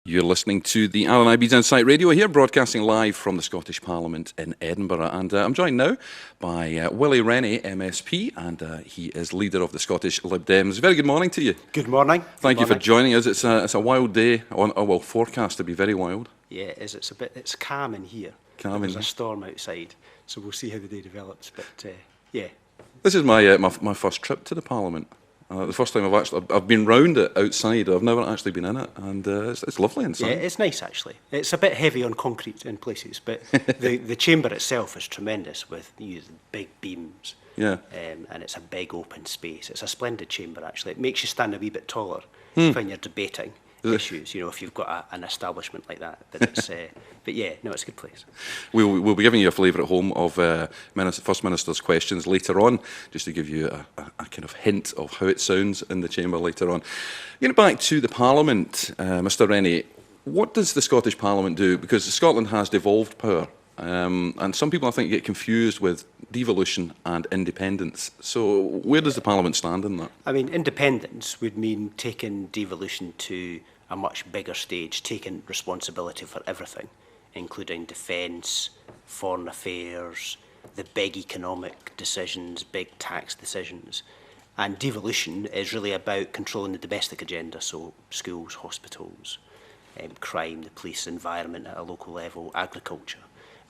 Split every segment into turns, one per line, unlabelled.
You're listening to the RNIB's Insight Radio here, broadcasting live from the Scottish Parliament in Edinburgh. And I'm joined now by Willie Rennie MSP, and he is leader of the Scottish Lib Dems. Very good morning to you.
Good morning.
Thank you for joining us. It's a wild day, forecast to be very wild.
Yeah, it is. It's calm in here. There's a storm outside, so we'll see how the day develops. But yeah.
This is my first trip to the Parliament. The first time I've been round it outside. I've never actually been in it, and it's lovely inside.
Yeah, it's nice actually. It's a bit heavy on concrete in places, but the chamber itself is tremendous with big beams.
Yeah.
And it's a big open space. It's a splendid chamber actually. It makes you stand a wee bit taller when you're debating issues. You know, if you've got an establishment like that. But it's but yeah, no, it's a good place.
We'll be giving you a flavour at home of First Minister's questions later on, just to give you a kind of hint of how it sounds in the chamber later on. Getting back to the Parliament, Mr. Rennie, what does the Scottish Parliament do? Because Scotland has devolved power, and some people I think get confused with devolution and independence. So where does the Parliament stand in that?
I mean, independence would mean taking devolution to a much bigger stage, taking responsibility for everything, including defence, foreign affairs, the big economic decisions, big tax decisions. And devolution is really about controlling the domestic agenda, so schools, hospitals, crime, the police, environment at a local level, agriculture.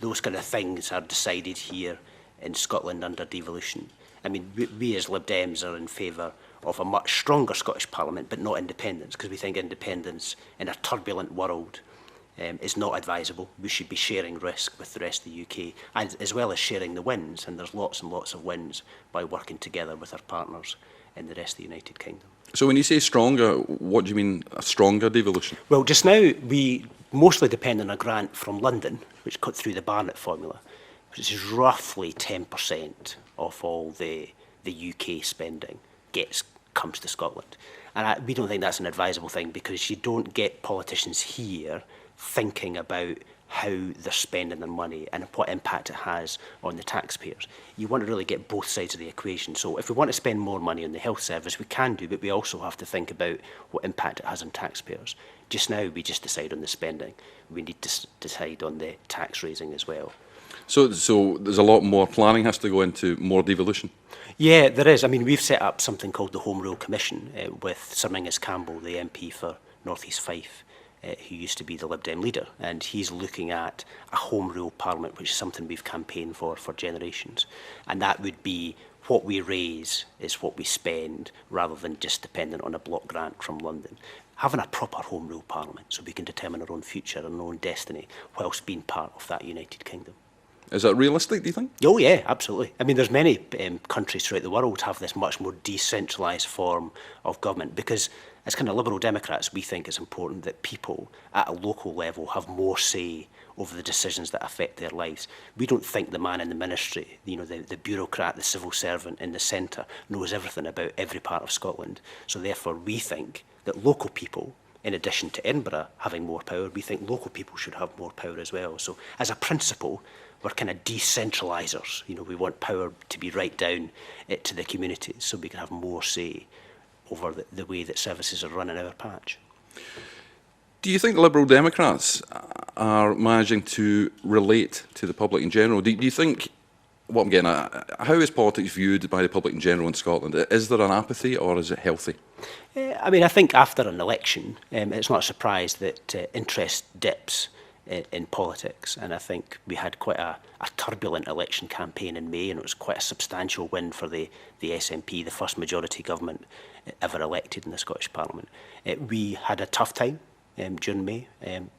Those kind of things are decided here in Scotland under devolution. I mean, we as Lib Dems are in favour of a much stronger Scottish Parliament, but not independence, because we think independence in a turbulent world is not advisable. We should be sharing risk with the rest of the UK, as well as sharing the wins, and there's lots and lots of wins by working together with our partners in the rest of the United Kingdom. So
when you say stronger, what do you mean, a stronger devolution?
Well, just now we mostly depend on a grant from London, which cut through the Barnett formula, which is roughly 10% of all the UK spending comes to Scotland. And we don't think that's an advisable thing, because you don't get politicians here thinking about how they're spending their money and what impact it has on the taxpayers. You want to really get both sides of the equation. So if we want to spend more money on the health service, we can do, but we also have to think about what impact it has on taxpayers. Just now, we just decide on the spending. We need to decide on the tax raising as well.
So there's a lot more planning has to go into more devolution?
Yeah, there is. I mean, we've set up something called the Home Rule Commission with Sir Mingus Campbell, the MP for North East Fife, who used to be the Lib Dem leader, and he's looking at a Home Rule Parliament, which is something we've campaigned for generations. And that would be what we raise is what we spend, rather than just dependent on a block grant from London. Having a proper Home Rule Parliament so we can determine our own future and our own destiny whilst being part of that United Kingdom.
Is that realistic, do you think?
Oh yeah, absolutely. I mean, there's many countries throughout the world have this much more decentralised form of government, because as kind of Liberal Democrats, we think it's important that people at a local level have more say over the decisions that affect their lives. We don't think the man in the ministry, you know, the bureaucrat, the civil servant in the centre knows everything about every part of Scotland. So therefore we think that local people, in addition to Edinburgh having more power, we think local people should have more power as well. So as a principle, we're kind of decentralisers. You know, we want power to be right down to the communities, so we can have more say over the way that services are run in our patch.
Do you think Liberal Democrats are managing to relate to the public in general? Do you think, what I'm getting at, how is politics viewed by the public in general in Scotland? Is there an apathy, or is it healthy?
I mean, I think after an election, it's not a surprise that interest dips in politics, and I think we had quite a turbulent election campaign in May, and it was quite a substantial win for the SNP, the first majority government ever elected in the Scottish Parliament. We had a tough time during May,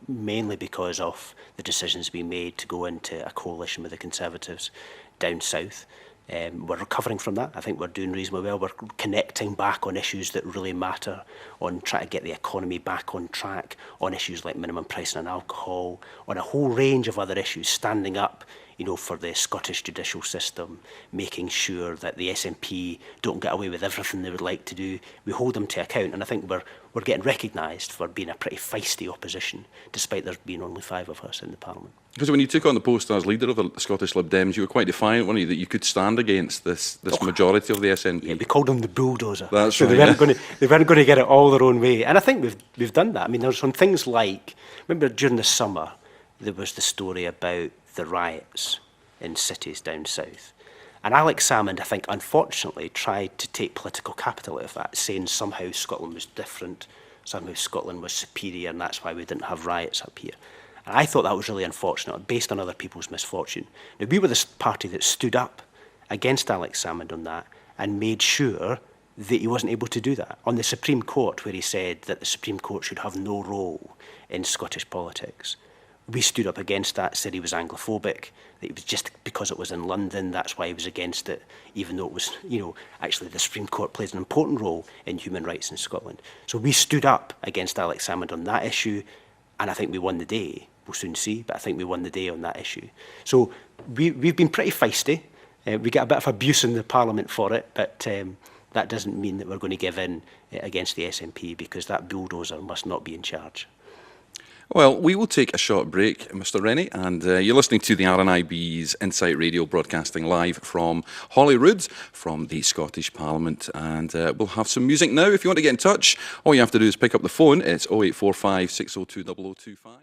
mainly because of the decisions we made to go into a coalition with the Conservatives down south. We're recovering from that. I think we're doing reasonably well. We're connecting back on issues that really matter, on trying to get the economy back on track, on issues like minimum pricing on alcohol, on a whole range of other issues, standing up, you know, for the Scottish judicial system, making sure that the SNP don't get away with everything they would like to do. We hold them to account, and I think we're getting recognised for being a pretty feisty opposition, despite there being only 5 of us in the Parliament.
Because when you took on the post as leader of the Scottish Lib Dems, you were quite defiant, weren't you, that you could stand against this majority of the SNP?
Yeah, we called them the bulldozer.
That's
so
right.
They weren't going to get it all their own way. And I think we've done that. I mean, there's some things like, remember during the summer, there was the story about the riots in cities down south. And Alex Salmond, I think, unfortunately, tried to take political capital out of that, saying somehow Scotland was different, somehow Scotland was superior, and that's why we didn't have riots up here. And I thought that was really unfortunate, based on other people's misfortune. Now, we were the party that stood up against Alex Salmond on that and made sure that he wasn't able to do that. On the Supreme Court, where he said that the Supreme Court should have no role in Scottish politics, we stood up against that, said he was Anglophobic, that it was just because it was in London, that's why he was against it, even though it was, you know, actually the Supreme Court plays an important role in human rights in Scotland. So we stood up against Alex Salmond on that issue, and I think we won the day. We'll soon see, but I think we won the day on that issue. So we've been pretty feisty. We get a bit of abuse in the Parliament for it, but that doesn't mean that we're going to give in against the SNP, because that bulldozer must not be in charge.
Well, we will take a short break, Mr. Rennie, and you're listening to the RNIB's Insight Radio, broadcasting live from Holyrood, from the Scottish Parliament, and we'll have some music now. If you want to get in touch, all you have to do is pick up the phone. It's 0845 602 0025.